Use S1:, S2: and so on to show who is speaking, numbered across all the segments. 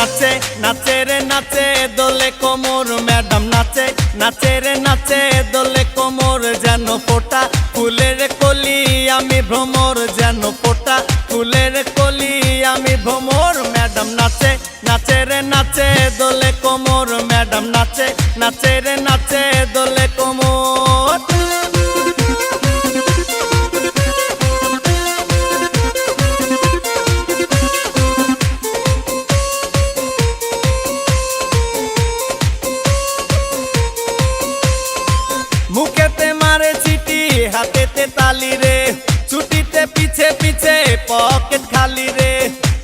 S1: নাচে নাচে রে নাচে দোলে কোমর ম্যাডাম নাচে নাচে রে নাচে দোলে কোমর যেন ফোটা ফুলের কলি আমি ভ্রমর যেন ফোটা ফুলের কলি আমি ভ্রমর ম্যাডাম নাচে নাচে রে নাচে দোলে কোমর ম্যাডাম নাচে নাচে রে নাচে দোলে কোমর মুখেতে মারে চিঠি হাতেতে তালি রে ছুটিতে পিছে পিছে পকেট খালি রে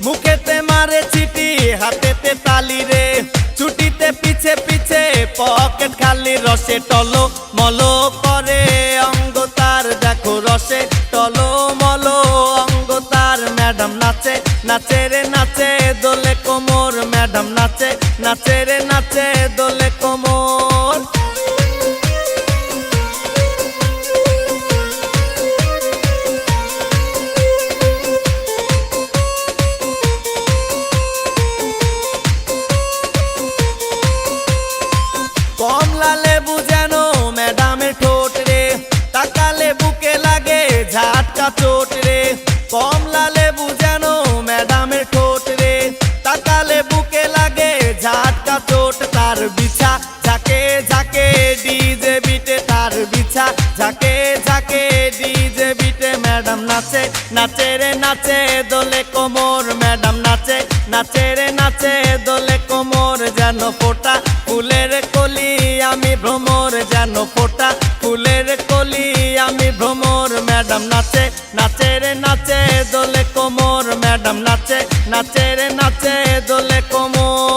S1: মুখেতে মারে চিঠি হাতেতে তালি রে ছুটিতে পিছে পিছে পকেট খালি রসে টলো মলো করে অঙ্গ তার দেখো রসে টলো মলো অঙ্গ তার ম্যাডাম নাচে নাচে রে নাচে দোলে কোমর ম্যাডাম নাচে নাচে রে নাচে দোলে কোমর কমলা লেবু যেন ম্যাডামের ঠোঁট রে তাকালে বুকে লাগে ঝাটকা চোট রে কমলা লেবু যেন ম্যাডামের ঠোঁট রে তাকালে বুকে লাগে ঝাটকা চোট তার বিছা ঝাঁকে ঝাঁকে ডিজে বিটে তার বিছা ঝাঁকে ঝাঁকে ডিজে বিটে ম্যাডাম নাচে নাচে রে নাচে দোলে কোমর ম্যাডাম নাচে নাচে রে নাচে দোলে কোমর যেন ফোটা ফুলের কলি আমি ভ্রমর যেন ফোটা ফুলের কলি আমি ভ্রমর ম্যাডাম নাচে নাচে রে নাচে দোলে কোমর ম্যাডাম নাচে নাচে রে নাচে দোলে কোমর